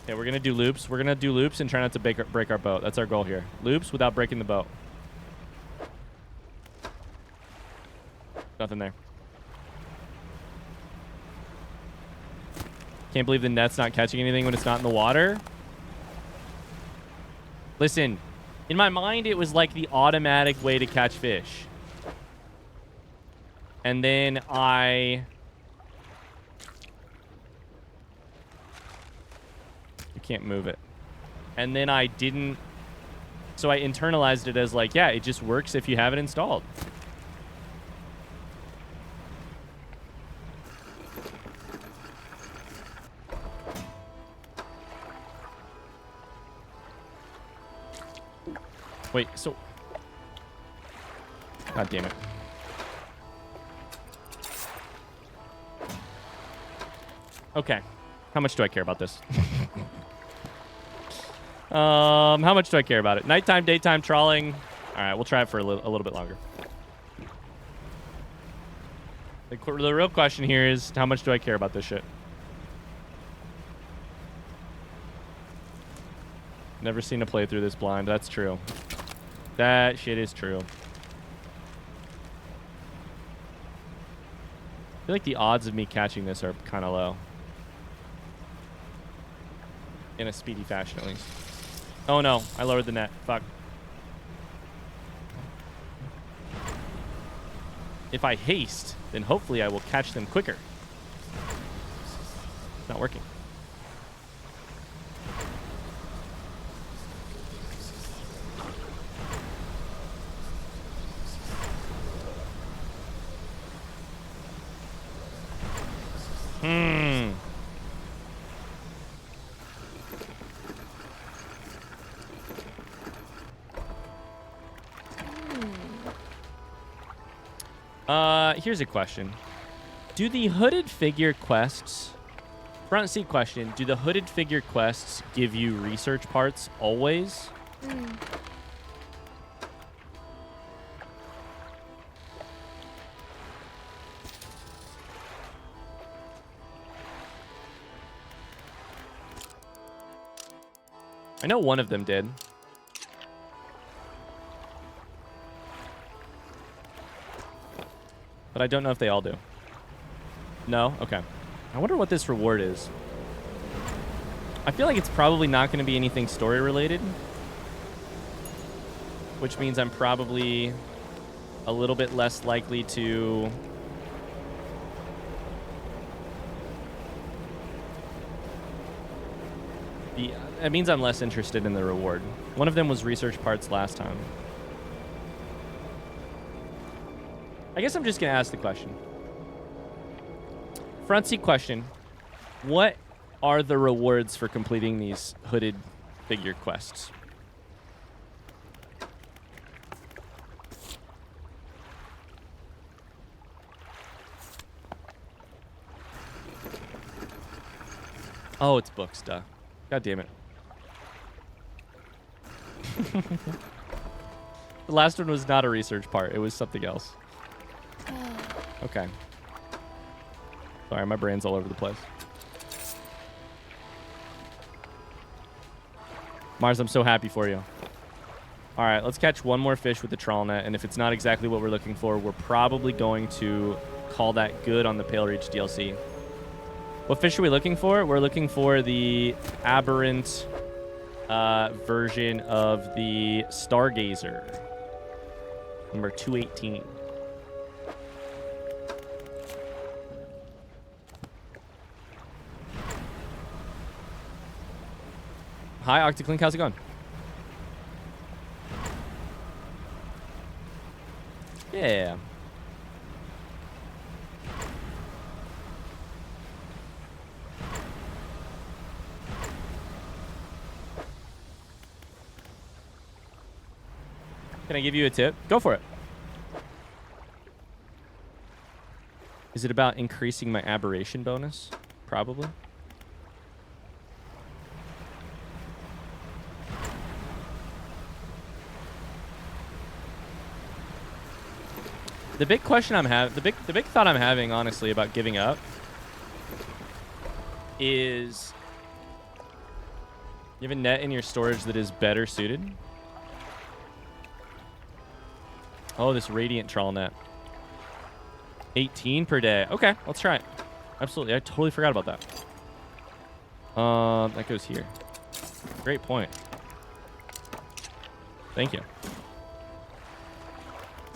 Okay, we're going to do loops. We're going to do loops and try not to break our boat. That's our goal here. Loops without breaking the boat. Nothing there. Can't believe the net's not catching anything when it's not in the water. Listen, in my mind, it was like the automatic way to catch fish. And then you can't move it. And then I didn't. So I internalized it as like, yeah, it just works if you have it installed. Wait, so... God damn it. Okay. How much do I care about this? How much do I care about it? Nighttime, daytime, trawling. All right, we'll try it for a little bit longer. The real question here is, how much do I care about this shit? Never seen a playthrough this blind. That's true. That shit is true. I feel like the odds of me catching this are kind of low. In a speedy fashion, at least. Oh no, I lowered the net. Fuck. If I haste, then hopefully I will catch them quicker. It's not working. Here's a question. Do the hooded figure quests... Front seat question. Do the hooded figure quests give you research parts always? I know one of them did. But I don't know if they all do. No? Okay. I wonder what this reward is. I feel like it's probably not going to be anything story related. Which means I'm probably a little bit less likely to... It means I'm less interested in the reward. One of them was research parts last time. I guess I'm just going to ask the question. Front seat question. What are the rewards for completing these hooded figure quests? Oh, it's books, duh. God damn it. The last one was not a research part. It was something else. Okay. Sorry, my brain's all over the place. Mars, I'm so happy for you. All right, let's catch one more fish with the trawl net, and if it's not exactly what we're looking for, we're probably going to call that good on the Pale Reach DLC. What fish are we looking for? We're looking for the aberrant version of the Stargazer. Number 218. Hi, OctoClink. How's it going? Yeah. Can I give you a tip? Go for it. Is it about increasing my aberration bonus? Probably. The big question I'm having, the big thought I'm having, honestly, about giving up is You have a net in your storage that is better suited. Oh, this radiant trawl net. 18 per day. Okay, let's try it. Absolutely. I totally forgot about that. That goes here. Great point. Thank you.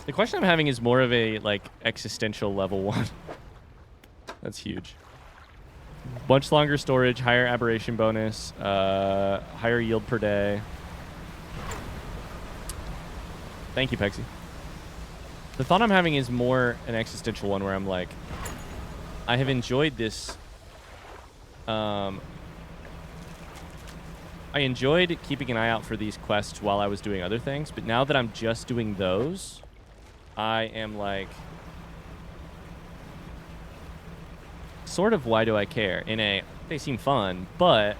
The question I'm having is more of a, like, existential level one. That's huge. Much longer storage, higher aberration bonus, higher yield per day. Thank you, Pexi. The thought I'm having is more an existential one where I'm like, I have enjoyed this. I enjoyed keeping an eye out for these quests while I was doing other things, but now that I'm just doing those, I am like, sort of, why do I care? They seem fun, but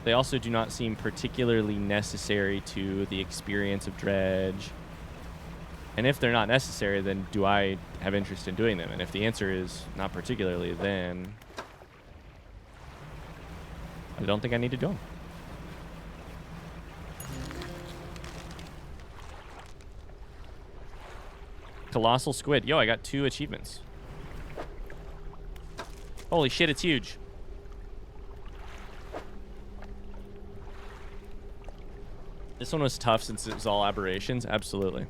they also do not seem particularly necessary to the experience of Dredge. And if they're not necessary, then do I have interest in doing them? And if the answer is not particularly, then I don't think I need to do them. Colossal squid. Yo, I got 2 achievements. Holy shit, it's huge. This one was tough since it was all aberrations. Absolutely.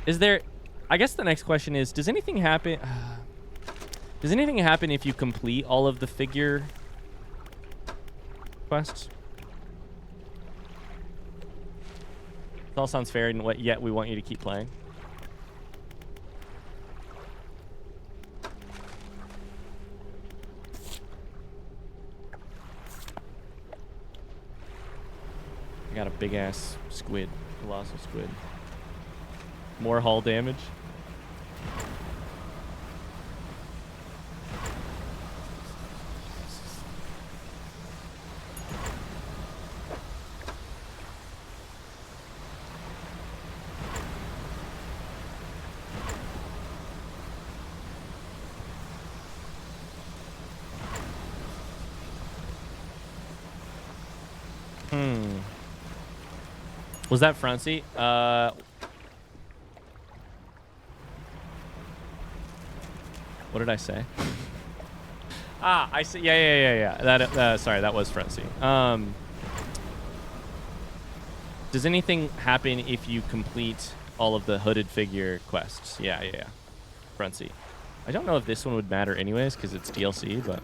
Is there... I guess the next question is, does anything happen... does anything happen if you complete all of the figure quests? This all sounds fair, and yet we want you to keep playing. I got a big ass squid, colossal squid. More hull damage. Was that front seat? What did I say? I see. Yeah. That sorry, that was front seat. Does anything happen if you complete all of the hooded figure quests? Yeah. Front seat. I don't know if this one would matter anyways because it's DLC, but.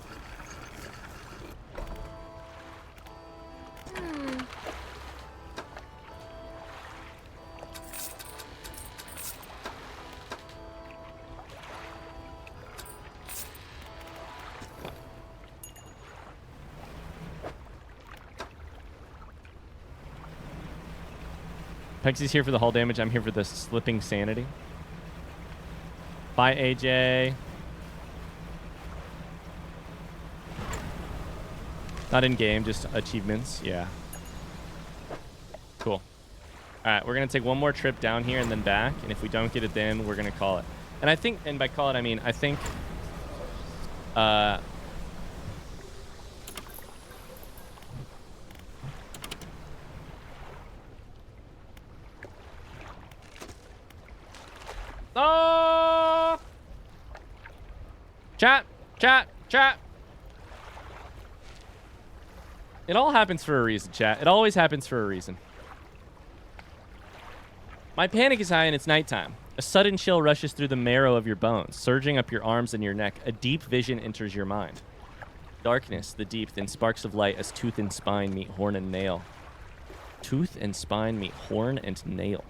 Pexy's here for the hull damage. I'm here for the slipping sanity. Bye, AJ. Not in game, just achievements. Yeah. Cool. All right, we're going to take one more trip down here and then back. And if we don't get it then, we're going to call it. And I think, and by call it, I mean, I think... Oh! Chat. It all happens for a reason, chat. It always happens for a reason. My panic is high and it's nighttime. A sudden chill rushes through the marrow of your bones, surging up your arms and your neck. A deep vision enters your mind. Darkness, the deep, then sparks of light as tooth and spine meet horn and nail. Tooth and spine meet horn and nail.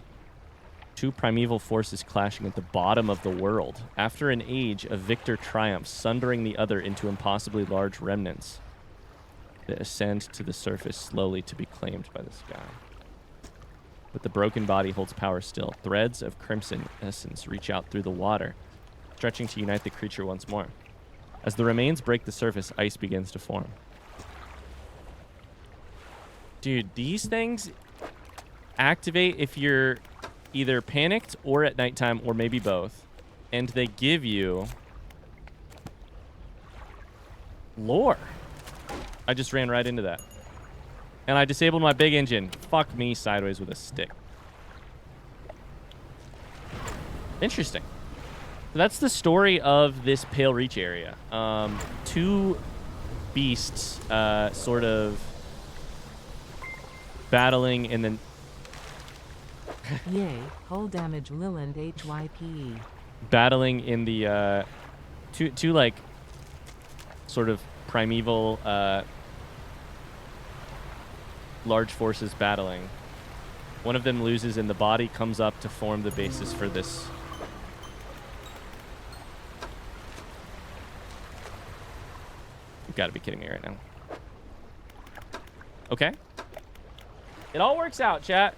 2 primeval forces clashing at the bottom of the world. After an age, a victor triumphs, sundering the other into impossibly large remnants that ascend to the surface slowly to be claimed by the sky. But the broken body holds power still. Threads of crimson essence reach out through the water, stretching to unite the creature once more. As the remains break the surface, ice begins to form. Dude, these things activate if you're either panicked or at nighttime or maybe both. And they give you lore. I just ran right into that. And I disabled my big engine. Fuck me sideways with a stick. Interesting. So that's the story of this Pale Reach area. Two beasts sort of battling in the... Yay, hull damage Liland HYPE. Battling in the... two like, sort of primeval... large forces battling. One of them loses and the body comes up to form the basis for this. You've got to be kidding me right now. Okay. It all works out, chat.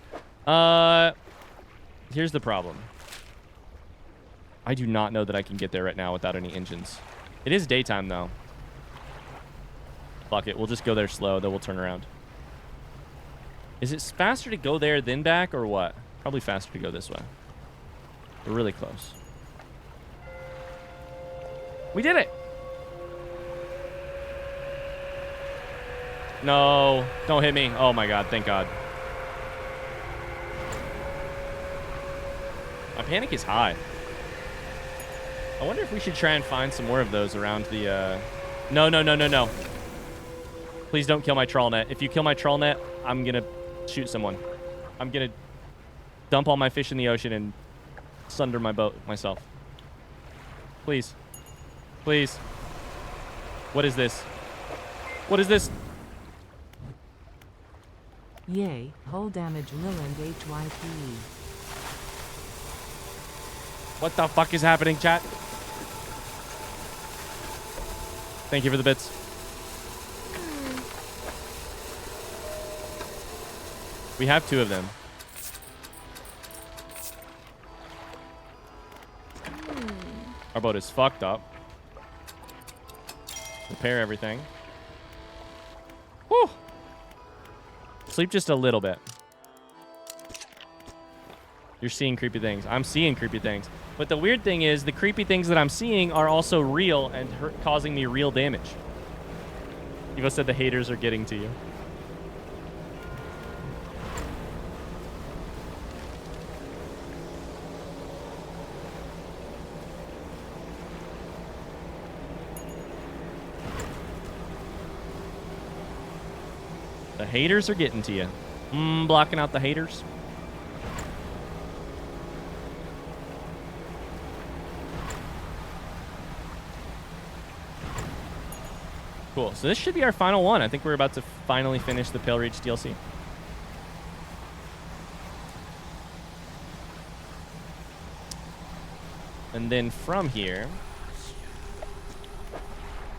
Here's the problem. I do not know that I can get there right now without any engines. It is daytime, though. Fuck it. We'll just go there slow, then we'll turn around. Is it faster to go there than back, or what? Probably faster to go this way. We're really close. We did it! No, don't hit me. Oh my god, thank god. My panic is high. I wonder if we should try and find some more of those around the... No, no, no, no, no. Please don't kill my trawl net. If you kill my trawl net, I'm gonna shoot someone. I'm gonna dump all my fish in the ocean and sunder my boat myself. Please. Please. What is this? What is this? Yay, hull damage Liland HYPE. What the fuck is happening, chat? Thank you for the bits. We have two of them. Our boat is fucked up. Repair everything. Whew. Sleep just a little bit. You're seeing creepy things. I'm seeing creepy things. But the weird thing is, the creepy things that I'm seeing are also real and causing me real damage. Evo said the haters are getting to you. The haters are getting to you. Blocking out the haters. Cool. So this should be our final one. I think we're about to finally finish the Pale Reach DLC. And then from here,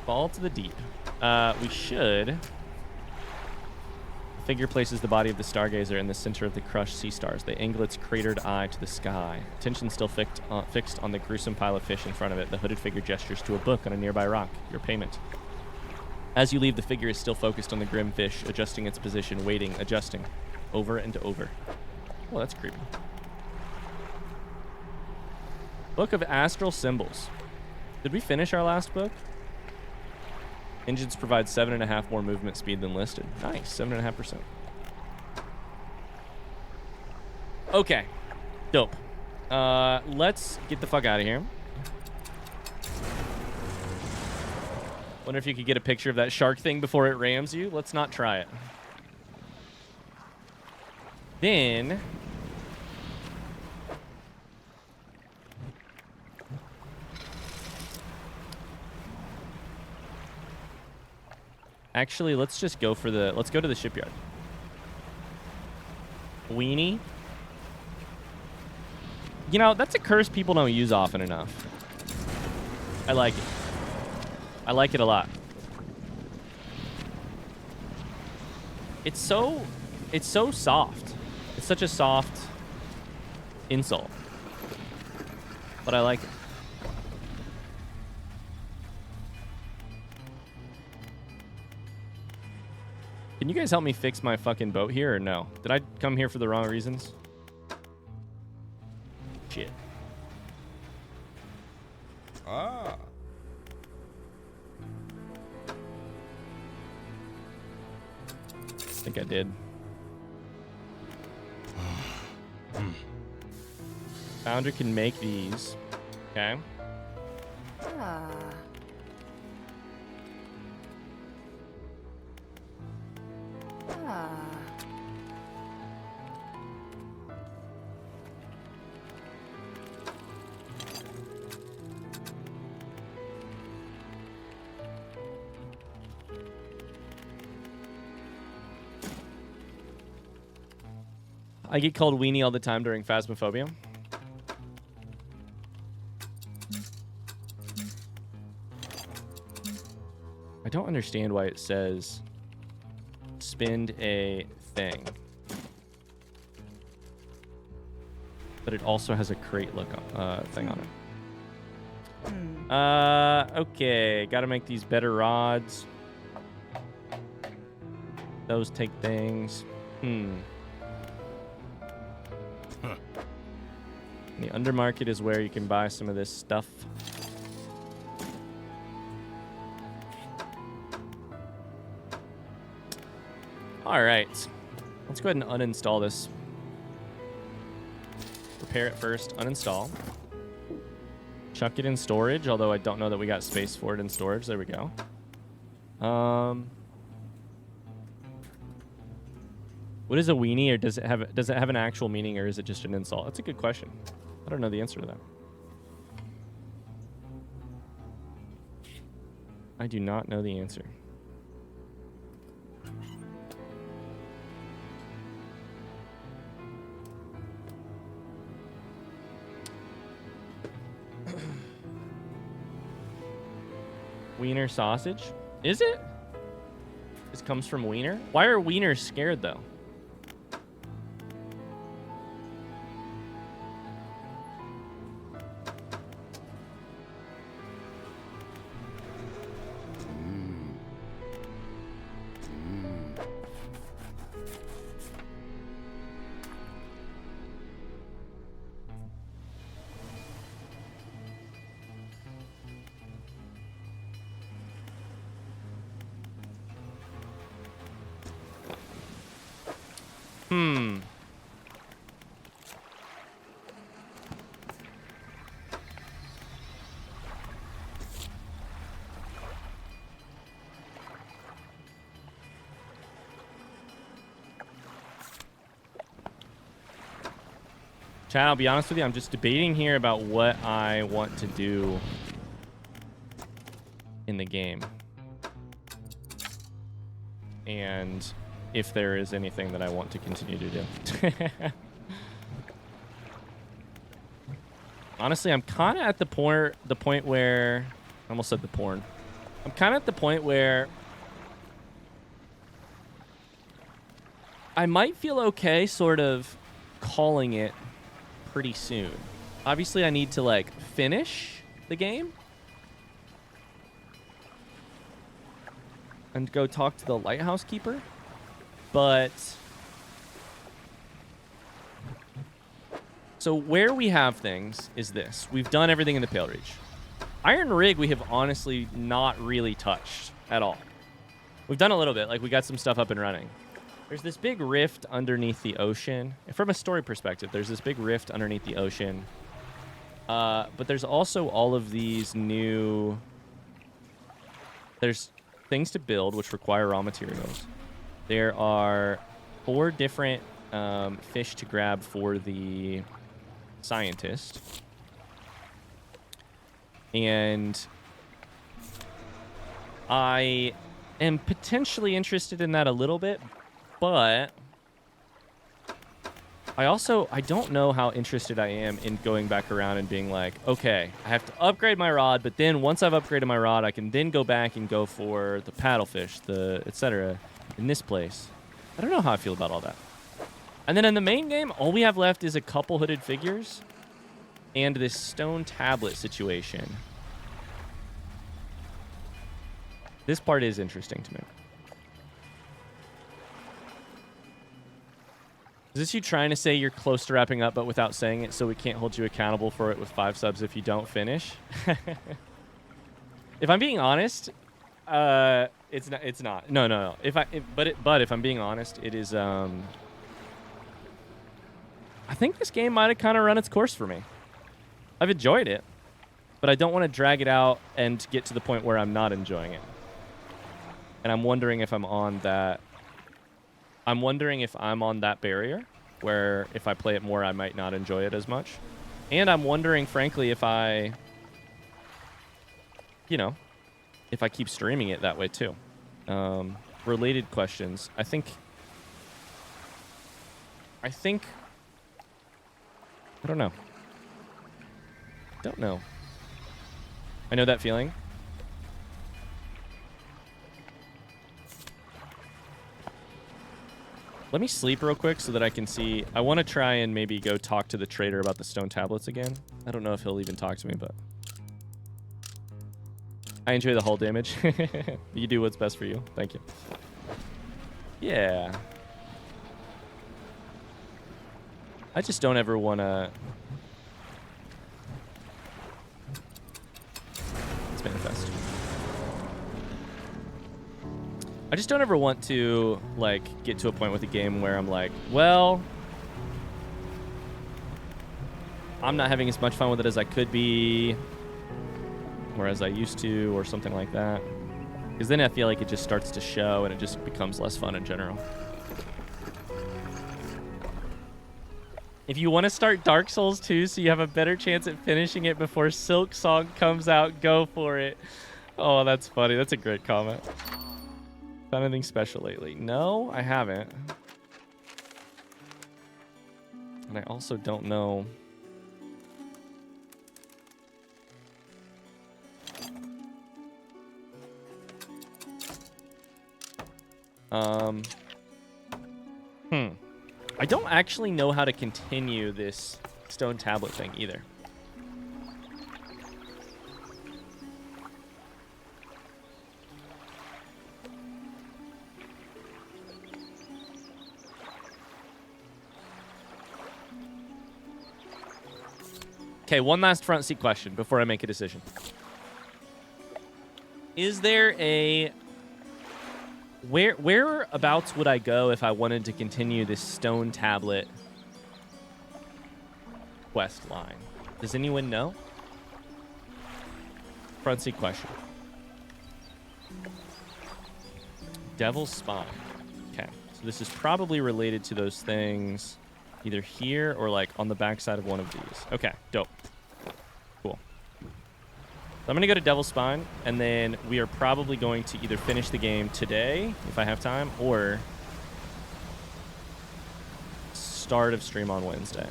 fall to the deep. We should... The figure places the body of the stargazer in the center of the crushed sea stars. They angle its cratered eye to the sky. Attention still fixed on the gruesome pile of fish in front of it. The hooded figure gestures to a book on a nearby rock. Your payment. As you leave, the figure is still focused on the grim fish, adjusting its position, waiting, adjusting, over and over. Oh, that's creepy. Book of Astral Symbols. Did we finish our last book? Engines provide 7.5 more movement speed than listed. Nice, 7.5%. Okay, dope. Let's get the fuck out of here. Wonder if you could get a picture of that shark thing before it rams you. Let's not try it. Then... Actually, let's just go for the... Let's go to the shipyard. Weenie. You know, that's a curse people don't use often enough. I like it. I like it a lot. It's so soft. It's such a soft insult. But I like it. Can you guys help me fix my fucking boat here or no? Did I come here for the wrong reasons? Shit. Ah. think I did. Founder can make these. Okay. I get called weenie all the time during Phasmophobia. I don't understand why it says spend a thing. But it also has a crate look thing on it. Okay. Gotta make these better rods. Those take things. The undermarket is where you can buy some of this stuff. All right. Let's go ahead and uninstall this. Repair it first. Uninstall. Chuck it in storage, although I don't know that we got space for it in storage. There we go. What is a weenie, or does it have an actual meaning, or is it just an insult? That's a good question. I don't know the answer to that. I do not know the answer. Wiener sausage? Is it? This comes from wiener? Why are wieners scared, though? Chad, I'll be honest with you, I'm just debating here about what I want to do in the game. And if there is anything that I want to continue to do. Honestly, I'm kind of at the point where... I almost said the porn. I'm kind of at the point where... I might feel okay sort of calling it pretty soon. Obviously, I need to, like, finish the game. And go talk to the lighthouse keeper. But... So where we have things is this. We've done everything in the Pale Reach. Iron Rig we have honestly not really touched at all. We've done a little bit. Like, we got some stuff up and running. There's this big rift underneath the ocean. From a story perspective, there's this big rift underneath the ocean. But there's also all of these new... There's things to build which require raw materials. There are 4 different fish to grab for the scientist. And I am potentially interested in that a little bit. But I don't know how interested I am in going back around and being like, okay, I have to upgrade my rod, but then once I've upgraded my rod, I can then go back and go for the paddlefish, the etc. in this place. I don't know how I feel about all that. And then in the main game, all we have left is a couple hooded figures and this stone tablet situation. This part is interesting to me. Is this you trying to say you're close to wrapping up, but without saying it, so we can't hold you accountable for it with 5 subs if you don't finish? If I'm being honest, It's not. It's not. No, no, no. But if I'm being honest, it is. I think this game might have kind of run its course for me. I've enjoyed it, but I don't want to drag it out and get to the point where I'm not enjoying it. And I'm wondering if I'm on that. I'm wondering if I'm on that barrier where if I play it more, I might not enjoy it as much. And I'm wondering, frankly, if I, you know, if I keep streaming it that way too. Related questions. I think, I don't know. Don't know. I know that feeling. Let me sleep real quick so that I can see. I want to try and maybe go talk to the trader about the stone tablets again. I don't know if he'll even talk to me, but I enjoy the hull damage. You do what's best for you. Thank you. Yeah. I just don't ever want to. Let's manifest. I just don't ever want to, like, get to a point with a game where I'm like, well, I'm not having as much fun with it as I could be, or as I used to, or something like that. Because then I feel like it just starts to show and it just becomes less fun in general. If you want to start Dark Souls 2 so you have a better chance at finishing it before Silk Song comes out, go for it. Oh, that's funny. That's a great comment. Done anything special lately? No, I haven't. And I also don't know. I don't actually know how to continue this stone tablet thing either. Okay, one last front seat question before I make a decision. Is there a... Whereabouts would I go if I wanted to continue this stone tablet quest line? Does anyone know? Front seat question. Devil's Spine. Okay, so this is probably related to those things either here or like on the backside of one of these. Okay, dope. Cool. So I'm going to go to Devil's Spine, and then we are probably going to either finish the game today, if I have time, or start of stream on Wednesday.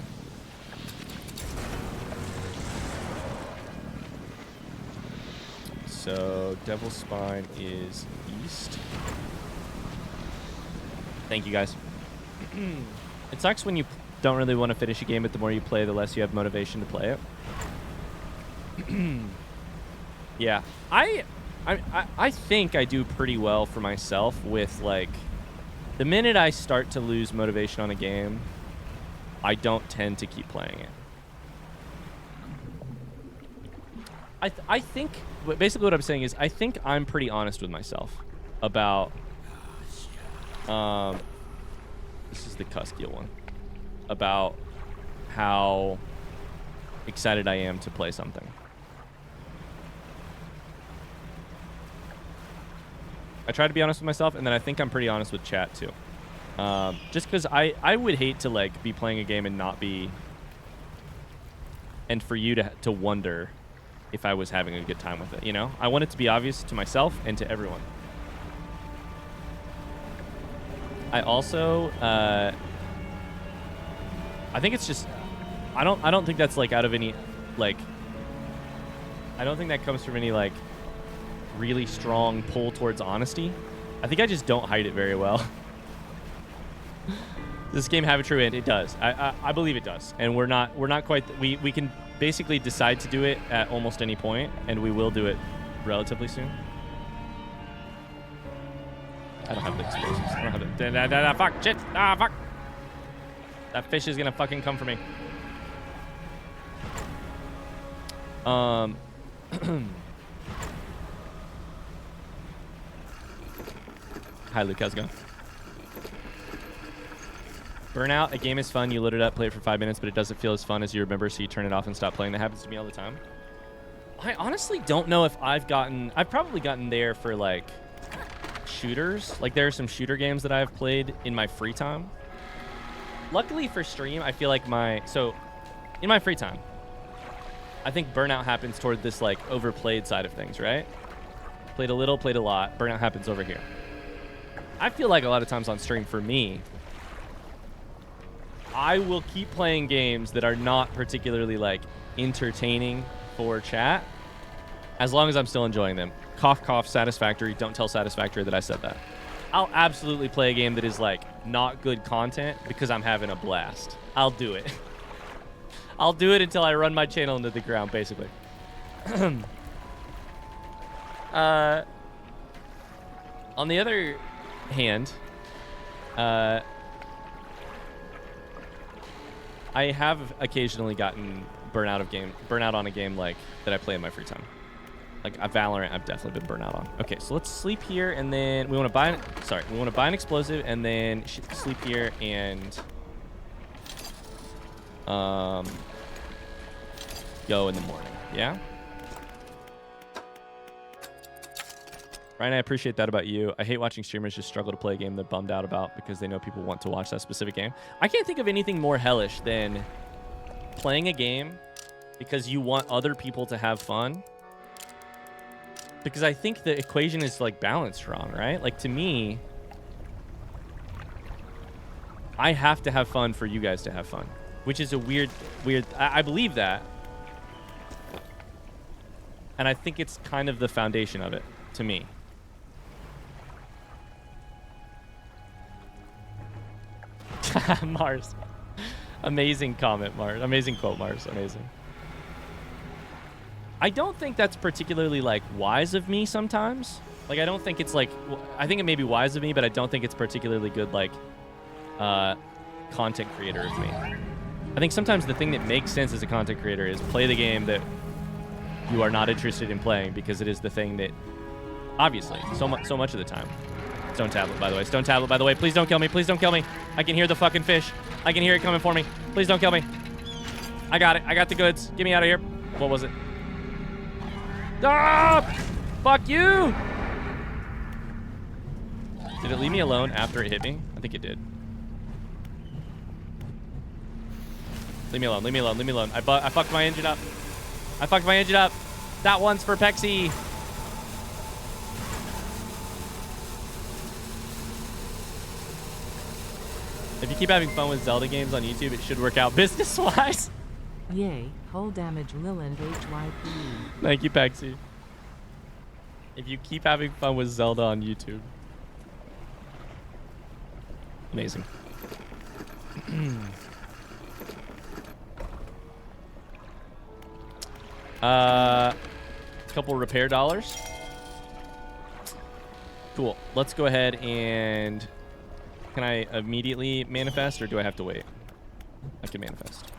So Devil's Spine is east. Thank you, guys. It sucks when you don't really want to finish a game, but the more you play, the less you have motivation to play it. Yeah, I think I do pretty well for myself with, like, the minute I start to lose motivation on a game, I don't tend to keep playing it. I think basically what I'm saying is I think I'm pretty honest with myself about this is the Cuskill one, about how excited I am to play something. I try to be honest with myself, and then I think I'm pretty honest with chat too. Just because I would hate to, like, be playing a game and not be, and for you to wonder if I was having a good time with it, you know? I want it to be obvious to myself and to everyone. I also, I think it's just, I don't think that's, like, out of any, like, I don't think that comes from any, like, really strong pull towards honesty. I think I just don't hide it very well. Does this game have a true end? It does. I believe it does. And we're not quite, we can basically decide to do it at almost any point, and we will do it relatively soon. I don't have the explosives. I don't have the fuck shit. Fuck. That fish is gonna fucking come for me. Hi, Luke. How's it going? Burnout. A game is fun. You load it up, play it for 5 minutes, but it doesn't feel as fun as you remember, so you turn it off and stop playing. That happens to me all the time. I honestly don't know if I've probably gotten there for, like, shooters. Like, there are some shooter games that I've played in my free time. Luckily for stream, I feel like in my free time, I think burnout happens toward this, like, overplayed side of things, right? Played a little, played a lot. Burnout happens over here. I feel like a lot of times on stream, for me, I will keep playing games that are not particularly, like, entertaining for chat as long as I'm still enjoying them. Cough, cough, Satisfactory. Don't tell Satisfactory that I said that. I'll absolutely play a game that is, like, not good content because I'm having a blast. I'll do it. I'll do it until I run my channel into the ground, basically. On the other hand, I have occasionally gotten burnout on a game like that I play in my free time. Like a Valorant, I've definitely been burnt out on. Okay, so let's sleep here, and then we want to buy an explosive, and then sleep here and go in the morning. Yeah. Ryan, I appreciate that about you. I hate watching streamers just struggle to play a game they're bummed out about because they know people want to watch that specific game. I can't think of anything more hellish than playing a game because you want other people to have fun. Because I think the equation is, like, balanced wrong, right? Like, to me, I have to have fun for you guys to have fun, which is a weird, I believe that. And I think it's kind of the foundation of it, to me. Mars. Amazing comment, Mars. Amazing quote, Mars. Amazing. I don't think that's particularly, like, wise of me sometimes. Like, I don't think it's, like... I think it may be wise of me, but I don't think it's particularly good, like, content creator of me. I think sometimes the thing that makes sense as a content creator is play the game that you are not interested in playing because it is the thing that... Obviously, so much of the time. Stone tablet, by the way. Stone tablet, by the way. Please don't kill me. Please don't kill me. I can hear the fucking fish. I can hear it coming for me. Please don't kill me. I got it. I got the goods. Get me out of here. What was it? Ah! Fuck you! Did it leave me alone after it hit me? I think it did. Leave me alone. Leave me alone. Leave me alone. I fucked my engine up. I fucked my engine up. That one's for Pexy. If you keep having fun with Zelda games on YouTube, it should work out business-wise. Yay, hull damage Liland HYP. Thank you, Pexy. If you keep having fun with Zelda on YouTube. Amazing. Couple repair dollars. Cool. Let's go ahead and... Can I immediately manifest, or do I have to wait? I can manifest.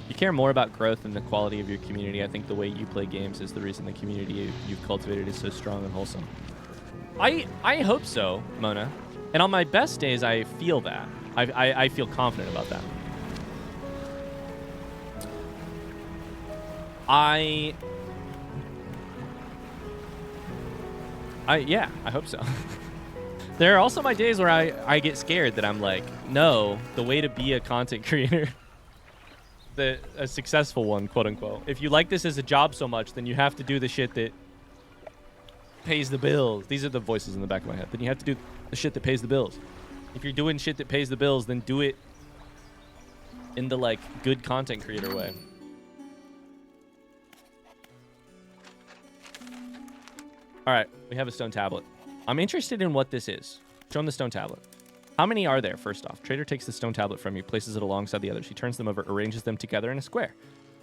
You care more about growth than the quality of your community. I think the way you play games is the reason the community you've cultivated is so strong and wholesome. I hope so, Mona. And on my best days, I feel that. I feel confident about that. Yeah, I hope so. There are also my days where I get scared that I'm like, no, the way to be a content creator, a successful one, quote unquote. If you like this as a job so much, then you have to do the shit that pays the bills. These are the voices in the back of my head. Then you have to do the shit that pays the bills. If you're doing shit that pays the bills, then do it in the, like, good content creator way. All right, we have a stone tablet. I'm interested in what this is. Show him the stone tablet. How many are there, first off? Trader takes the stone tablet from you, places it alongside the others. He turns them over, arranges them together in a square.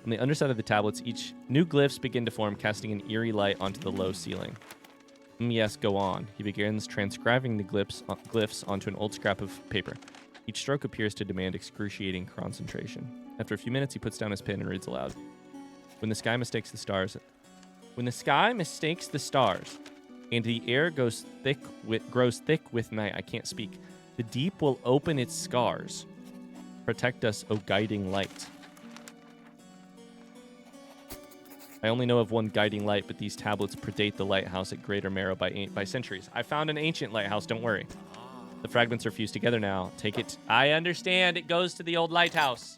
On the underside of the tablets, each new glyphs begin to form, casting an eerie light onto the low ceiling. Yes, go on. He begins transcribing the glyphs onto an old scrap of paper. Each stroke appears to demand excruciating concentration. After a few minutes, he puts down his pen and reads aloud. When the sky mistakes the stars. When the sky mistakes the stars, and the air grows thick with night. I can't speak. The deep will open its scars. Protect us, O guiding light. I only know of one guiding light, but these tablets predate the lighthouse at Greater Marrow by centuries. I found an ancient lighthouse, don't worry. The fragments are fused together now. Take it. I understand. It goes to the old lighthouse.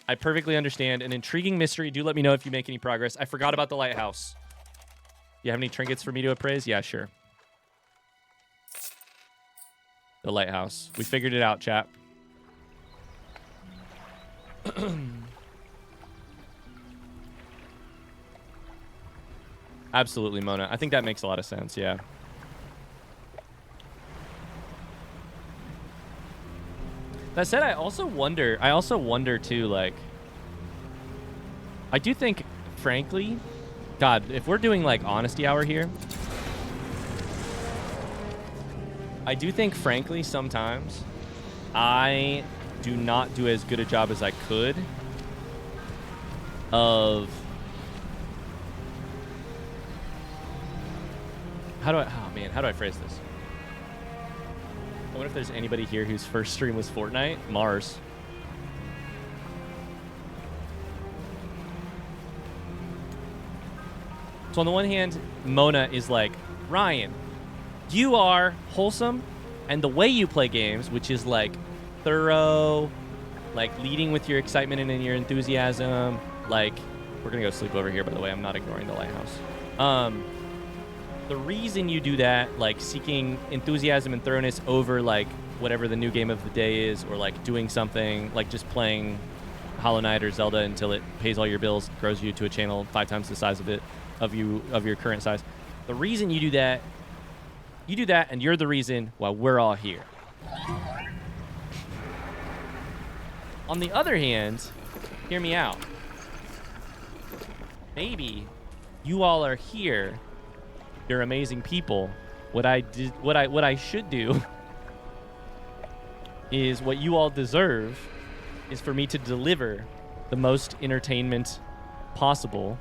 I perfectly understand. An intriguing mystery. Do let me know if you make any progress. I forgot about the lighthouse. You have any trinkets for me to appraise? Yeah, sure. The lighthouse. We figured it out, chap. Absolutely, Mona. I think that makes a lot of sense, yeah. That said, I also wonder too, like, I do think, frankly, God, if we're doing like honesty hour here, I do think, frankly, sometimes I do not do as good a job as I could of how do I phrase this? I wonder if there's anybody here whose first stream was Fortnite. Mars. So on the one hand, Mona is like, Ryan, you are wholesome, and the way you play games, which is like thorough, like leading with your excitement and your enthusiasm, like, we're gonna go sleep over here, by the way. I'm not ignoring the lighthouse. The reason you do that, like seeking enthusiasm and thoroughness over like whatever the new game of the day is, or like doing something like just playing Hollow Knight or Zelda until it pays all your bills, grows you to a channel 5 times the size of your current size. The reason you do that, and you're the reason why we're all here. On the other hand, hear me out. Maybe you all are here. You're amazing people. What I should do is what you all deserve is for me to deliver the most entertainment possible,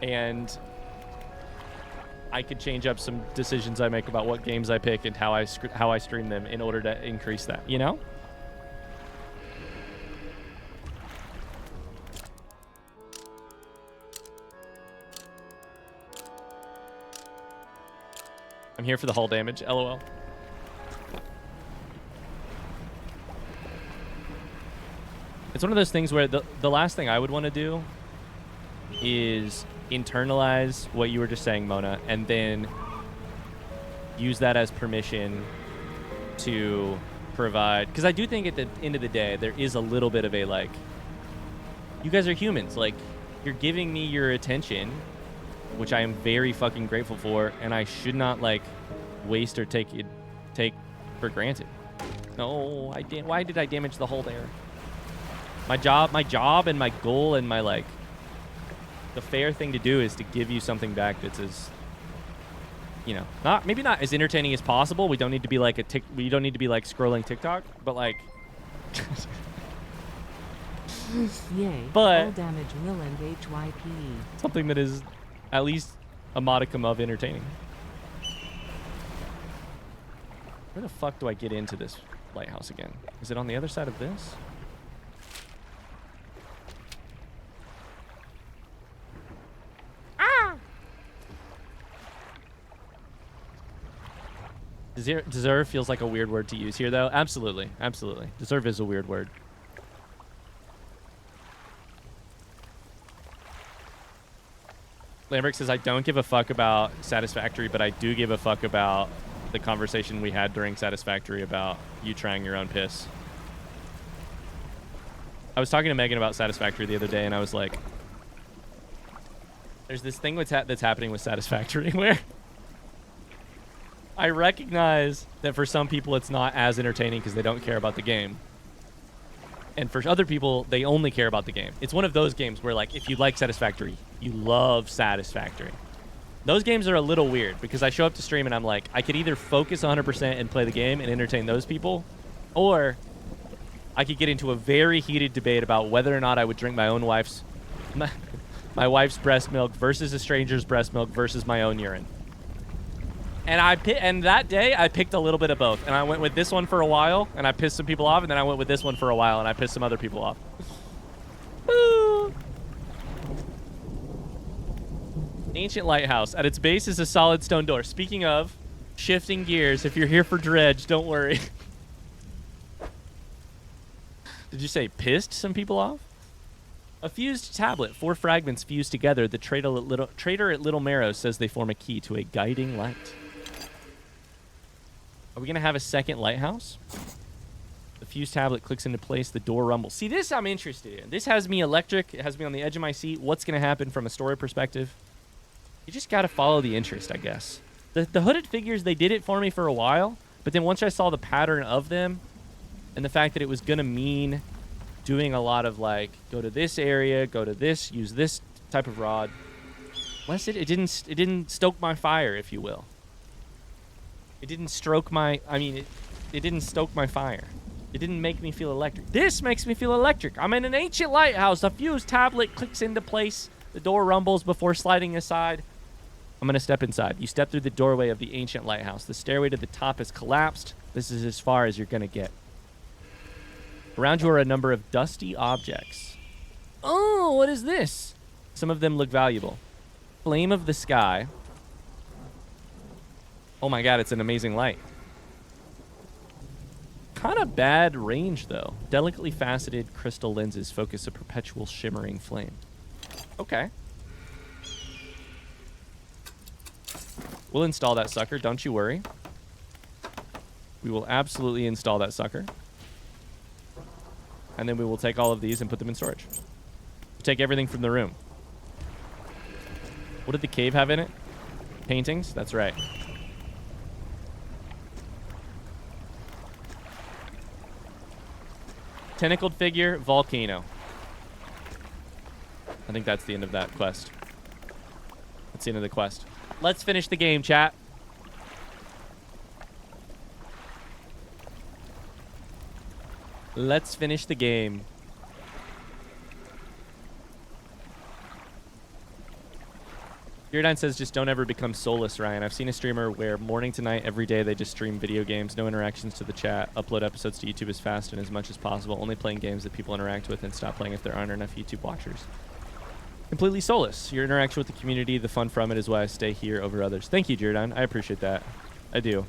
and I could change up some decisions I make about what games I pick and how I stream them in order to increase that, you know? I'm here for the hull damage, LOL. It's one of those things where the last thing I would want to do is internalize what you were just saying, Mona, and then use that as permission to provide. Because I do think at the end of the day, there is a little bit of a, like, you guys are humans. Like, you're giving me your attention, which I am very fucking grateful for, and I should not, like, waste or take for granted. No, why did I damage the hull there? My job and my goal and my, like, the fair thing to do is to give you something back that's as, you know, maybe not as entertaining as possible. We don't need to be like we don't need to be like scrolling TikTok, but like Yay. But All damage Leland HYP. Something that is at least a modicum of entertaining. Where the fuck do I get into this lighthouse again? Is it on the other side of this? Deserve feels like a weird word to use here, though. Absolutely. Absolutely. Deserve is a weird word. Lambrick says, I don't give a fuck about Satisfactory, but I do give a fuck about the conversation we had during Satisfactory about you trying your own piss. I was talking to Megan about Satisfactory the other day, and I was like, there's this thing that's happening with Satisfactory where I recognize that for some people it's not as entertaining because they don't care about the game. And for other people, they only care about the game. It's one of those games where, like, if you like Satisfactory, you love Satisfactory. Those games are a little weird because I show up to stream and I'm like, I could either focus 100% and play the game and entertain those people, or I could get into a very heated debate about whether or not I would drink my own wife's my wife's breast milk versus a stranger's breast milk versus my own urine. And that day I picked a little bit of both, and I went with this one for a while, and I pissed some people off, and then I went with this one for a while, and I pissed some other people off. Woo. Ancient lighthouse. At its base is a solid stone door. Speaking of shifting gears, if you're here for Dredge, don't worry. Did you say pissed some people off? A fused tablet. 4 fragments fused together. The trader at Little Marrow says they form a key to a guiding light. Are we going to have a second lighthouse? The fused tablet clicks into place. The door rumbles. See, this I'm interested in. This has me electric. It has me on the edge of my seat. What's going to happen from a story perspective? You just got to follow the interest, I guess. The hooded figures, they did it for me for a while. But then once I saw the pattern of them and the fact that it was going to mean doing a lot of, like, go to this area, go to this, use this type of rod. It didn't stoke my fire, if you will. It didn't stroke my, it didn't stoke my fire. It didn't make me feel electric. This makes me feel electric. I'm in an ancient lighthouse. A fused tablet clicks into place. The door rumbles before sliding aside. I'm going to step inside. You step through the doorway of the ancient lighthouse. The stairway to the top has collapsed. This is as far as you're going to get. Around you are a number of dusty objects. Oh, what is this? Some of them look valuable. Flame of the sky. Oh my god, it's an amazing light. Kind of bad range, though. Delicately faceted crystal lenses focus a perpetual shimmering flame. Okay. We'll install that sucker, don't you worry. We will absolutely install that sucker. And then we will take all of these and put them in storage. We'll take everything from the room. What did the cave have in it? Paintings? That's right. Tentacled figure, volcano. I think that's the end of that quest. That's the end of the quest. Let's finish the game, chat. Let's finish the game. Iridine says, just don't ever become soulless, Ryan. I've seen a streamer where morning to night, every day, they just stream video games, no interactions to the chat, upload episodes to YouTube as fast and as much as possible, only playing games that people interact with, and stop playing if there aren't enough YouTube watchers. Completely soulless. Your interaction with the community, the fun from it is why I stay here over others. Thank you, Iridine. I appreciate that. I do.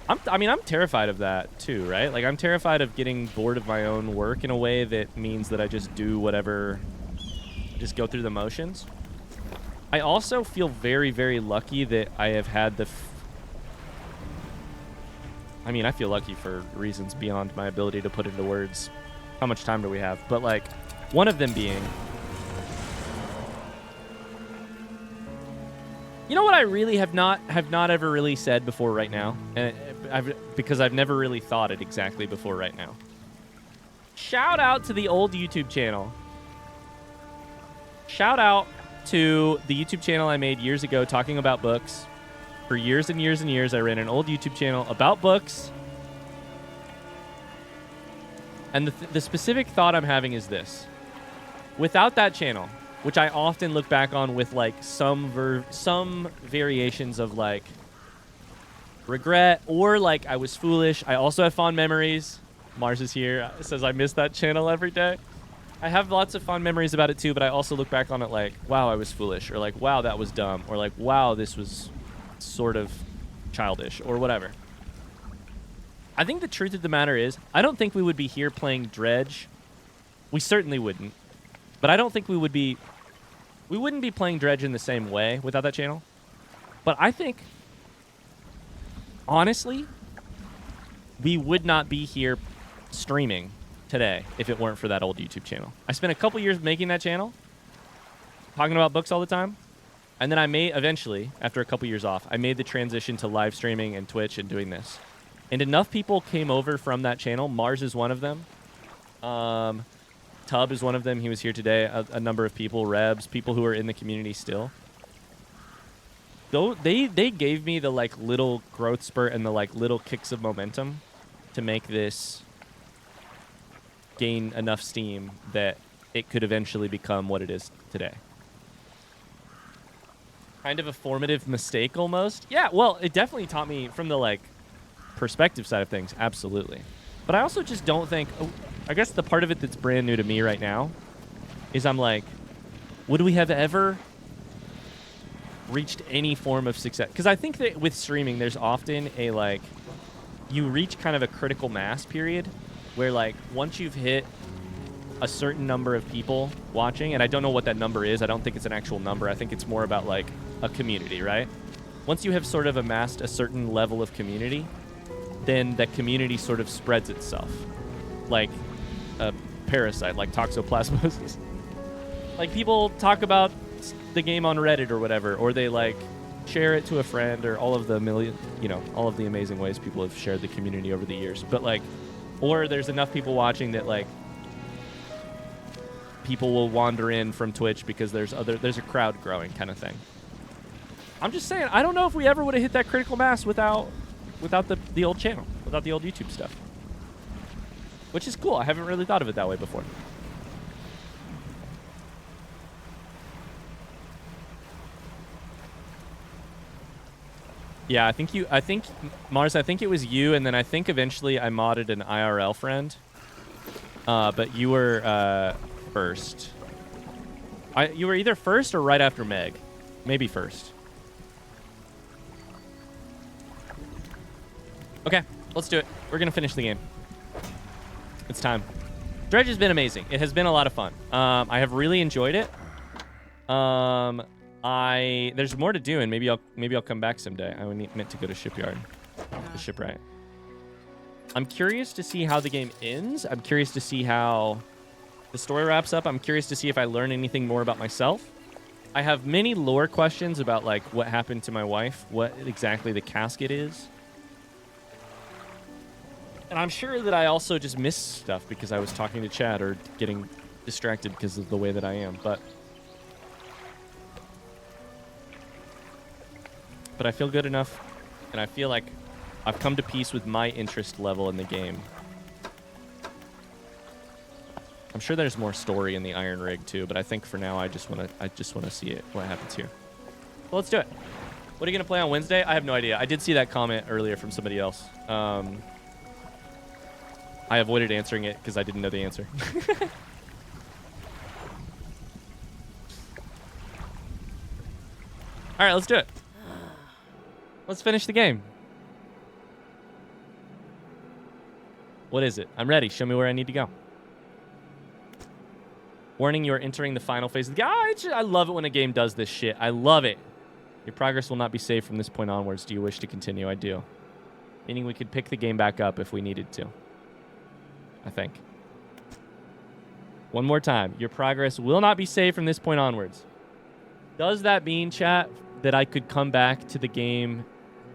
I'm terrified of that too, right? Like, I'm terrified of getting bored of my own work in a way that means that I just do whatever, just go through the motions. I also feel very, very lucky that I have had the... I feel lucky for reasons beyond my ability to put into words. How much time do we have? But, like, one of them being... You know what I really have not ever really said before right now? And because I've never really thought it exactly before right now. Shout out to the old YouTube channel. Shout out to the YouTube channel I made years ago talking about books. For years and years and years, I ran an old YouTube channel about books. And the specific thought I'm having is this. Without that channel, which I often look back on with, like, some variations of, like, regret or, like, I was foolish. I also have fond memories. Mars is here. Says I miss that channel every day. I have lots of fond memories about it too, but I also look back on it like, wow, I was foolish, or like, wow, that was dumb, or like, wow, this was sort of childish, or whatever. I think the truth of the matter is, I don't think we would be here playing Dredge. We certainly wouldn't. But I don't think we wouldn't be playing Dredge in the same way without that channel. But I think, honestly, we would not be here streaming today if it weren't for that old YouTube channel. I spent a couple years making that channel, talking about books all the time, and then I eventually, after a couple years off, I made the transition to live streaming and Twitch and doing this. And enough people came over from that channel. Mars is one of them. Tub is one of them. He was here today. A number of people, Rebs, people who are in the community still. Though they gave me the, like, little growth spurt and the, like, little kicks of momentum to make this gain enough steam that it could eventually become what it is today. Kind of a formative mistake almost. Yeah, well, it definitely taught me from the like perspective side of things, absolutely. But I also just don't think, I guess the part of it that's brand new to me right now is I'm like, would we have ever reached any form of success? Because I think that with streaming, there's often a like, you reach kind of a critical mass period where like once you've hit a certain number of people watching, and I don't know what that number is. I don't think it's an actual number. I think it's more about like a community, right? Once you have sort of amassed a certain level of community, then that community sort of spreads itself like a parasite, like toxoplasmosis. Like people talk about the game on Reddit or whatever, or they like share it to a friend, or all of the all of the amazing ways people have shared the community over the years. But like, or there's enough people watching that like people will wander in from Twitch because there's a crowd growing kind of thing. I'm just saying, I don't know if we ever would have hit that critical mass without the old channel, without the old YouTube stuff. Which is cool. I haven't really thought of it that way before. Yeah, I think Mars, I think it was you, and then I think eventually I modded an IRL friend. But you were first. You were either first or right after Meg. Maybe first. Okay, let's do it. We're going to finish the game. It's time. Dredge has been amazing. It has been a lot of fun. I have really enjoyed it. There's more to do, and maybe I'll come back someday. I meant to go to shipyard. The shipwright. I'm curious to see how the game ends. I'm curious to see how the story wraps up. I'm curious to see if I learn anything more about myself. I have many lore questions about like what happened to my wife, what exactly the casket is. And I'm sure that I also just missed stuff because I was talking to Chad or getting distracted because of the way that I am. But I feel good enough, and I feel like I've come to peace with my interest level in the game. I'm sure there's more story in the Iron Rig too, but I think for now I just want to see it, what happens here. Well, let's do it. What are you gonna play on Wednesday? I have no idea. I did see that comment earlier from somebody else. I avoided answering it because I didn't know the answer. All right, let's do it. Let's finish the game. What is it? I'm ready. Show me where I need to go. Warning, you are entering the final phase of the game. I love it when a game does this shit. I love it. Your progress will not be saved from this point onwards. Do you wish to continue? I do. Meaning we could pick the game back up if we needed to. I think. One more time. Your progress will not be saved from this point onwards. Does that mean, chat, that I could come back to the game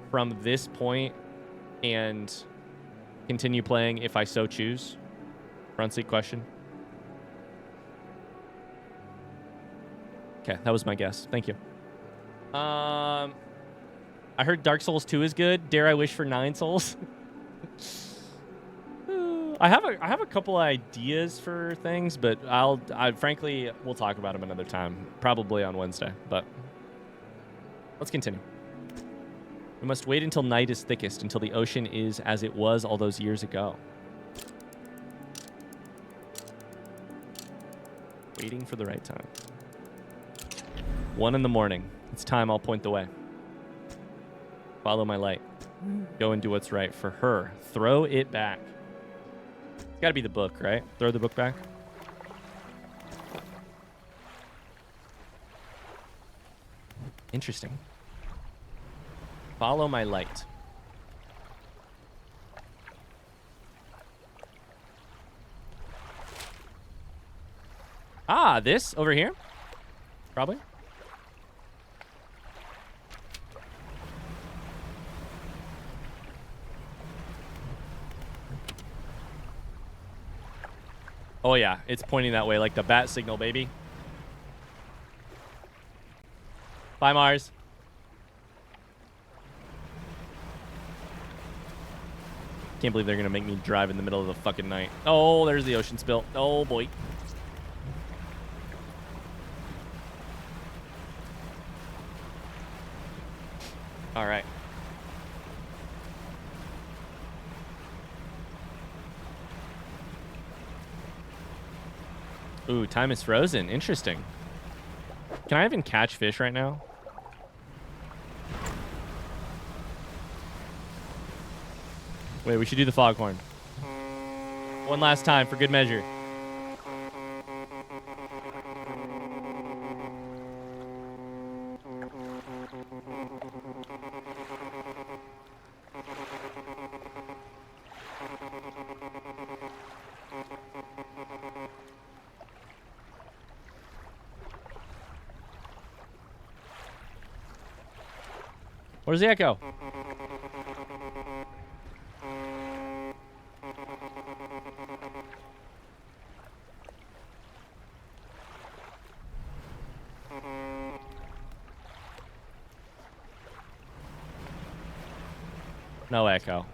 from this point and continue playing if I so choose? Front seat question. Okay, that was my guess. Thank you. I heard Dark Souls 2 is good. Dare I wish for 9 souls? I have a couple ideas for things, but frankly, we'll talk about them another time, probably on Wednesday, but let's continue. We must wait until night is thickest, until the ocean is as it was all those years ago. Waiting for the right time. 1 in the morning. It's time. I'll point the way. Follow my light. Go and do what's right for her. Throw it back. It's got to be the book, right? Throw the book back. Interesting. Follow my light. Ah, this over here? Probably. Oh yeah, it's pointing that way like the bat signal, baby. Bye, Mars. Can't believe they're going to make me drive in the middle of the fucking night. Oh, there's the ocean spill. Oh, boy. All right. Ooh, time is frozen. Interesting. Can I even catch fish right now? Wait, we should do the foghorn. One last time for good measure. Where's the echo? No echo.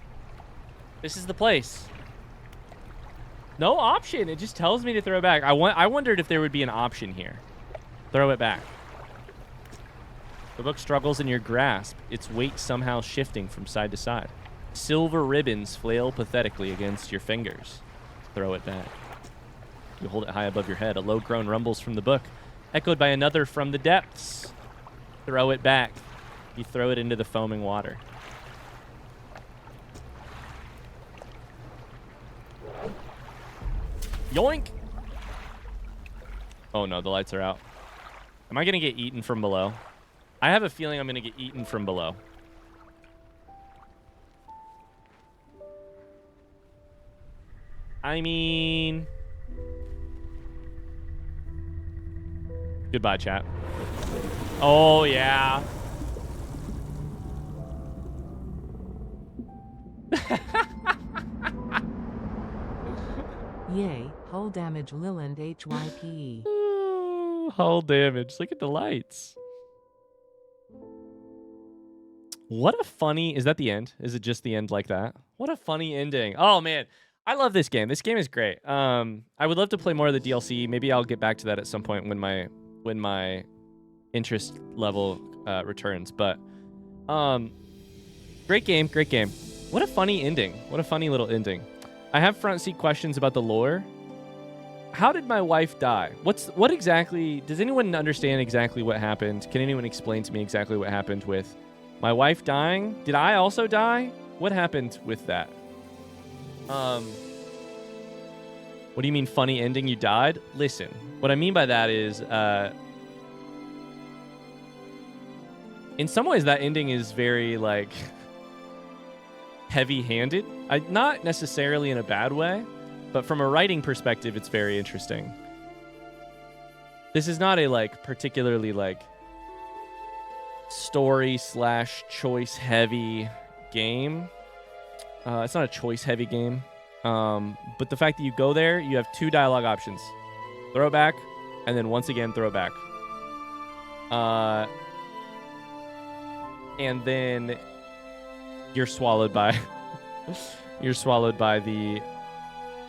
This is the place. No option. It just tells me to throw it back. I wondered if there would be an option here. Throw it back. The book struggles in your grasp, its weight somehow shifting from side to side. Silver ribbons flail pathetically against your fingers. Throw it back. You hold it high above your head. A low groan rumbles from the book, echoed by another from the depths. Throw it back. You throw it into the foaming water. Yoink! Oh no, the lights are out. Am I going to get eaten from below? I have a feeling I'm going to get eaten from below. I mean... Goodbye, chat. Oh, yeah. Yay, hull damage Liland HYPE. Hull damage. Look at the lights. What a funny... Is that the end? Is it just the end like that? What a funny ending. Oh, man. I love this game. This game is great. I would love to play more of the DLC. Maybe I'll get back to that at some point when my interest level returns. But great game. Great game. What a funny ending. What a funny little ending. I have front seat questions about the lore. How did my wife die? What exactly... Does anyone understand exactly what happened? Can anyone explain to me exactly what happened with my wife dying? Did I also die? What happened with that? What do you mean funny ending? You died? Listen, what I mean by that is, in some ways that ending is very, like, heavy-handed. Not necessarily in a bad way, but from a writing perspective, it's very interesting. This is not a, like, particularly, like, story/choice heavy game. It's not a choice heavy game. But the fact that you go there, you have two dialogue options. Throw it back, and then once again, throw it back. And then you're swallowed by you're swallowed by the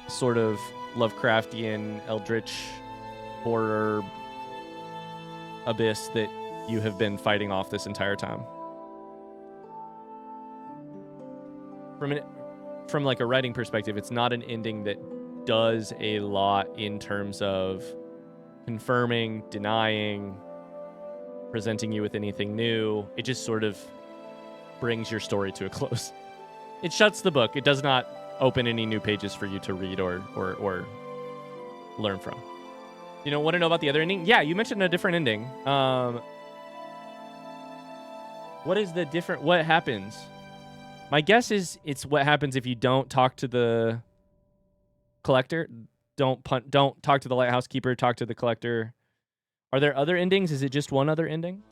sort of Lovecraftian eldritch horror abyss that you have been fighting off this entire time. From like a writing perspective, it's not an ending that does a lot in terms of confirming, denying, presenting you with anything new. It just sort of brings your story to a close. It shuts the book. It does not open any new pages for you to read or learn from. You don't want to know about the other ending? Yeah, you mentioned a different ending. What is the different... What happens? My guess is it's what happens if you don't talk to the collector. Don't talk to the lighthouse keeper. Talk to the collector. Are there other endings? Is it just one other ending?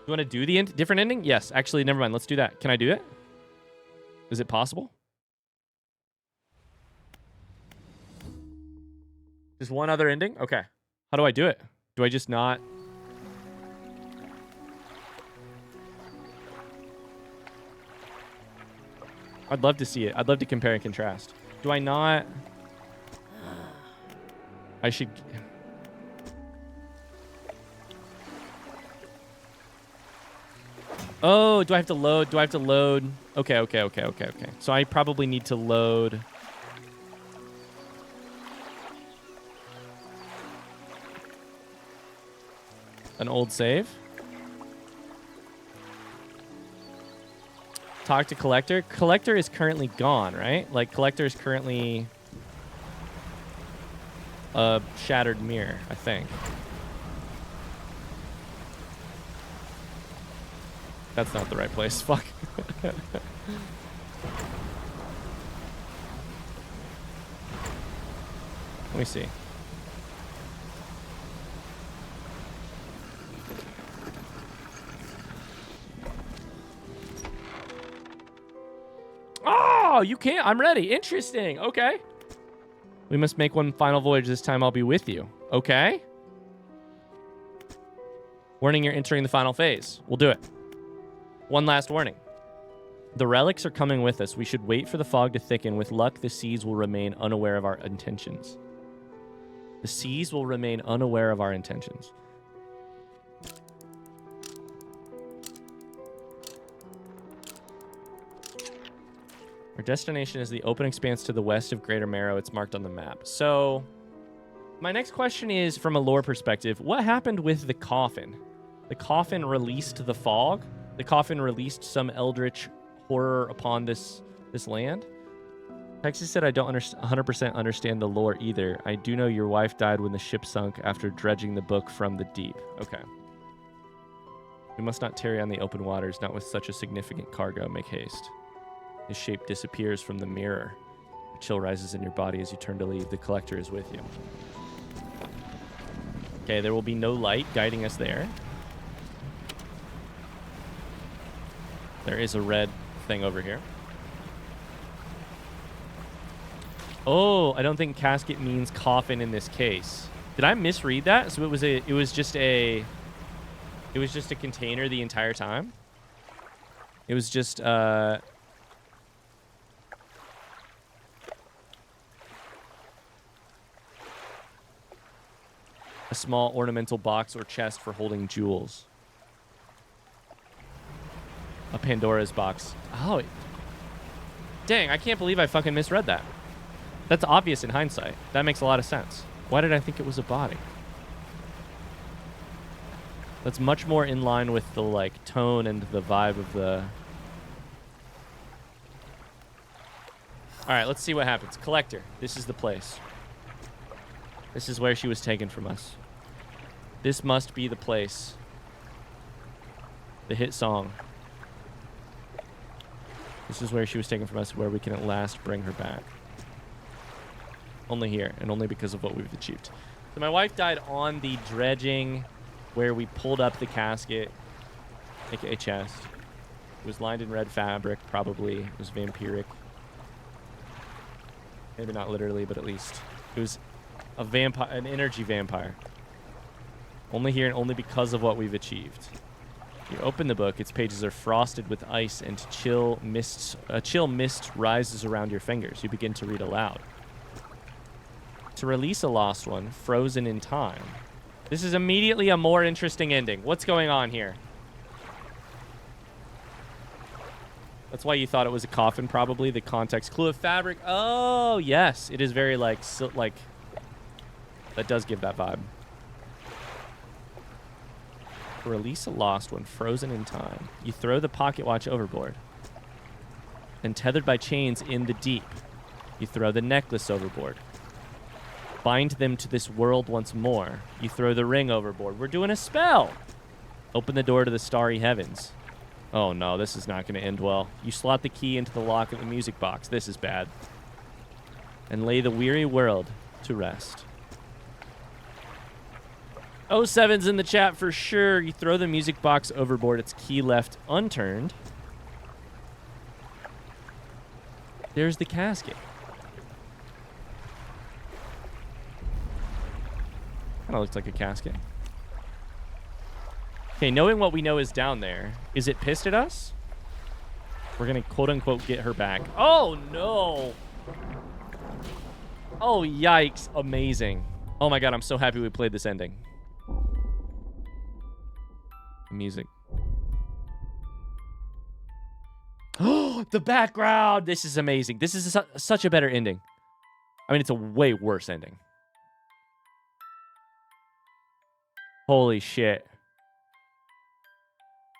You want to do the different ending? Yes. Actually, never mind. Let's do that. Can I do it? Is it possible? Just one other ending? Okay. How do I do it? Do I just not... I'd love to see it. I'd love to compare and contrast. Do I not? I should... Oh, do I have to load? Do I have to load? Okay. So I probably need to load... an old save. Talk to Collector. Collector is currently gone, right? Like, Collector is currently a shattered mirror, I think. That's not the right place. Fuck. Let me see. Oh, you can't. I'm ready. Interesting. Okay. We must make one final voyage. This time I'll be with you. Okay. Warning, you're entering the final phase. We'll do it. One last warning. The relics are coming with us. We should wait for the fog to thicken. With luck, the seas will remain unaware of our intentions. The seas will remain unaware of our intentions. Our destination is the open expanse to the west of Greater Marrow. It's marked on the map. So, my next question is, from a lore perspective, what happened with the coffin? The coffin released the fog? The coffin released some eldritch horror upon this land? Texas said, I don't 100% understand the lore either. I do know your wife died when the ship sunk after dredging the book from the deep. Okay. We must not tarry on the open waters, not with such a significant cargo. Make haste. His shape disappears from the mirror. A chill rises in your body as you turn to leave. The Collector is with you. Okay, there will be no light guiding us there. There is a red thing over here. Oh, I don't think casket means coffin in this case. Did I misread that? So it was just a container the entire time? It was just a small ornamental box or chest for holding jewels. A Pandora's box. Oh, dang, I can't believe I fucking misread that. That's obvious in hindsight. That makes a lot of sense. Why did I think it was a body? That's much more in line with the, like, tone and the vibe of the... All right, let's see what happens. Collector, this is the place. This is where she was taken from us. This must be the place. The hit song. This is where she was taken from us, where we can at last bring her back. Only here, and only because of what we've achieved. So my wife died on the dredging where we pulled up the casket, aka chest. It was lined in red fabric, probably. It was vampiric. Maybe not literally, but at least. It was a vampire, an energy vampire. Only here and only because of what we've achieved. You open the book, its pages are frosted with ice and a chill mist rises around your fingers. You begin to read aloud. To release a lost one, frozen in time. This is immediately a more interesting ending. What's going on here? That's why you thought it was a coffin, probably. The context clue of fabric. Oh, yes. It is very, like, that does give that vibe. Release a lost one, frozen in time. You throw the pocket watch overboard. And tethered by chains in the deep, you throw the necklace overboard. Bind them to this world once more. You throw the ring overboard. We're doing a spell. Open the door to the starry heavens. Oh no, this is not going to end well. You slot the key into the lock of the music box. This is bad. And lay the weary world to rest. 07's in the chat for sure. You throw the music box overboard. Its key left unturned. There's the casket. Kind of looks like a casket. Okay, knowing what we know is down there, is it pissed at us? We're going to quote-unquote get her back. Oh, no. Oh, yikes. Amazing. Oh, my God. I'm so happy we played this ending. Music. Oh, the background. This is amazing. This is such a better ending. I mean, it's a way worse ending. Holy shit.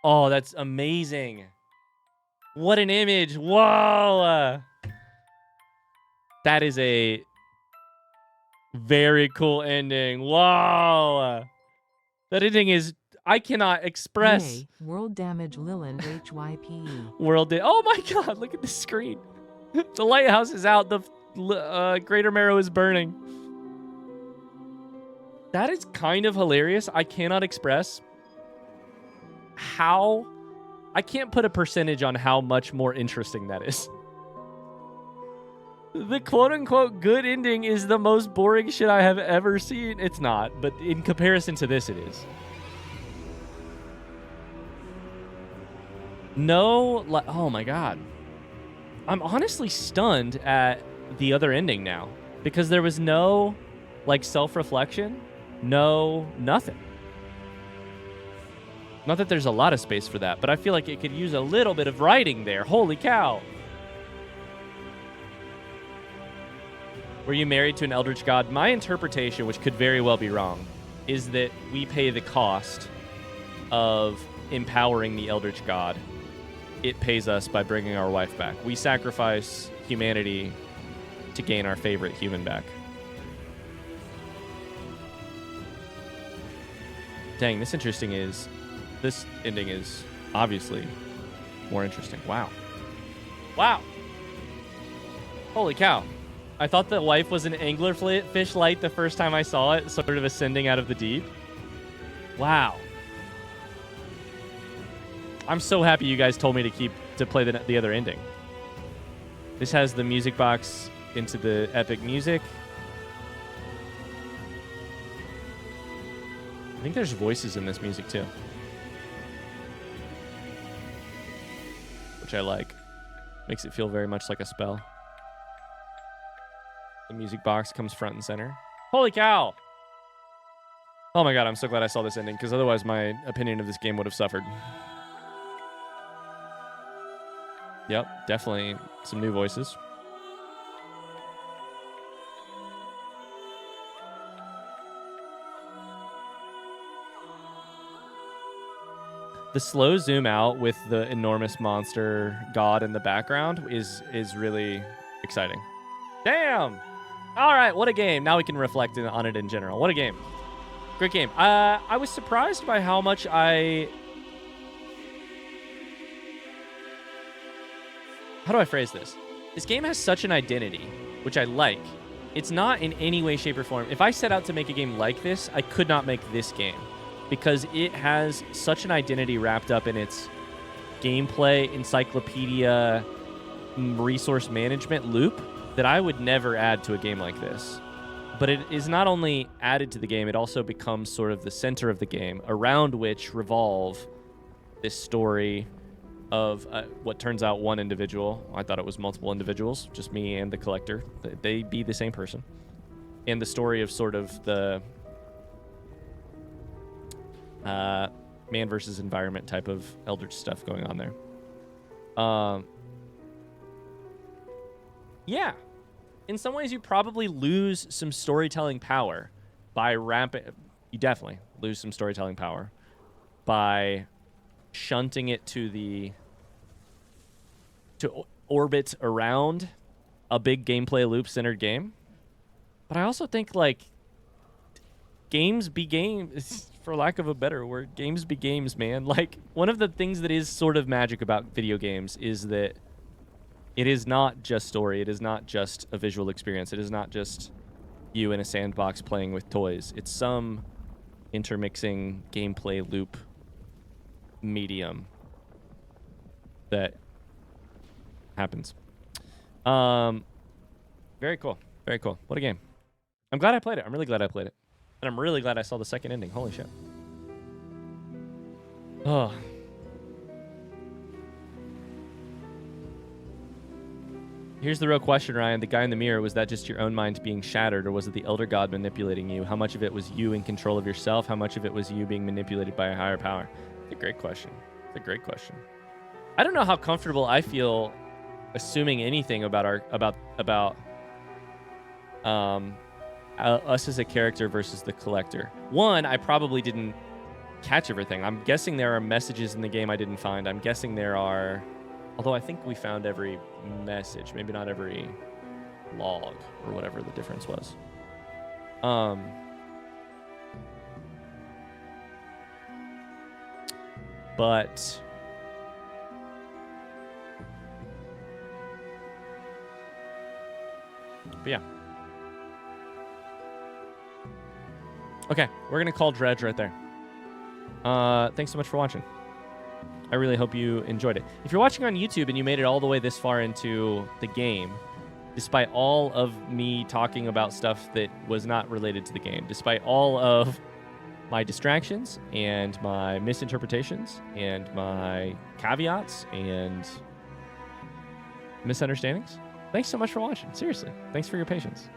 Oh, that's amazing. What an image. Whoa. That is a very cool ending. Whoa. That ending is, I cannot express. Yay, world damage Leland HYPE. Oh my God, look at the screen. The lighthouse is out. The Greater Marrow is burning. That is kind of hilarious. I cannot express how... I can't put a percentage on how much more interesting that is. The quote-unquote good ending is the most boring shit I have ever seen. It's not, but in comparison to this, it is. No... Oh my God. I'm honestly stunned at the other ending now. Because there was no, like, self-reflection. No, nothing. Not that there's a lot of space for that, but I feel like it could use a little bit of writing there. Holy cow. Were you married to an eldritch god? My interpretation, which could very well be wrong, is that we pay the cost of empowering the eldritch god. It pays us by bringing our wife back. We sacrifice humanity to gain our favorite human back. Dang, this ending is obviously more interesting. Wow. Wow. Holy cow. I thought the wife was an anglerfish light the first time I saw it, sort of ascending out of the deep. Wow. I'm so happy you guys told me to play the other ending. This has the music box into the epic music. I think there's voices in this music too, which I like. Makes it feel very much like a spell. The music box comes front and center. Holy cow! Oh my God, I'm so glad I saw this ending, because otherwise my opinion of this game would have suffered. Yep, definitely some new voices. The slow zoom out with the enormous monster god in the background is really exciting. Damn! All right, what a game. Now we can reflect on it in general. What a game. Great game. I was surprised by how much How do I phrase this? This game has such an identity, which I like. It's not in any way, shape, or form. If I set out to make a game like this, I could not make this game, because it has such an identity wrapped up in its gameplay, encyclopedia, resource management loop that I would never add to a game like this. But it is not only added to the game, it also becomes sort of the center of the game, around which revolve this story of what turns out one individual. I thought it was multiple individuals, just me and the collector. They be the same person. And the story of sort of the man versus environment type of eldritch stuff going on there. Yeah. In some ways, you probably lose some storytelling power by You definitely lose some storytelling power by shunting it to orbit around a big gameplay loop-centered game. But I also think, like, games be games, for lack of a better word. Games be games, man. Like, one of the things that is sort of magic about video games is that it is not just story. It is not just a visual experience. It is not just you in a sandbox playing with toys. It's some intermixing gameplay loop medium that happens. Very cool. Very cool. What a game. I'm glad I played it. I'm really glad I played it. And I'm really glad I saw the second ending. Holy shit. Oh. Here's the real question, Ryan. The guy in the mirror, was that just your own mind being shattered, or was it the Elder God manipulating you? How much of it was you in control of yourself? How much of it was you being manipulated by a higher power? It's a great question. It's a great question. I don't know how comfortable I feel assuming anything about us as a character versus the collector. One, I probably didn't catch everything. I'm guessing there are messages in the game I didn't find. I'm guessing there are, although I think we found every message, maybe not every log or whatever the difference was. But yeah. Okay, we're going to call Dredge right there. Thanks so much for watching. I really hope you enjoyed it. If you're watching on YouTube and you made it all the way this far into the game, despite all of me talking about stuff that was not related to the game, despite all of my distractions and my misinterpretations and my caveats and misunderstandings, thanks so much for watching. Seriously, thanks for your patience.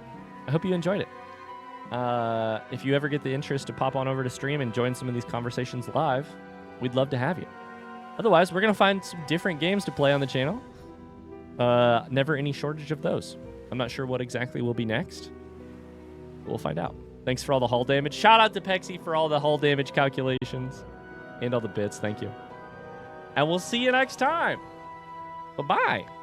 I hope you enjoyed it. If you ever get the interest to pop on over to stream and join some of these conversations live, we'd love to have you. Otherwise, we're going to find some different games to play on the channel. Never any shortage of those. I'm not sure what exactly will be next. We'll find out. Thanks for all the hull damage. Shout out to Pexy for all the hull damage calculations and all the bits. Thank you. And we'll see you next time. Bye-bye.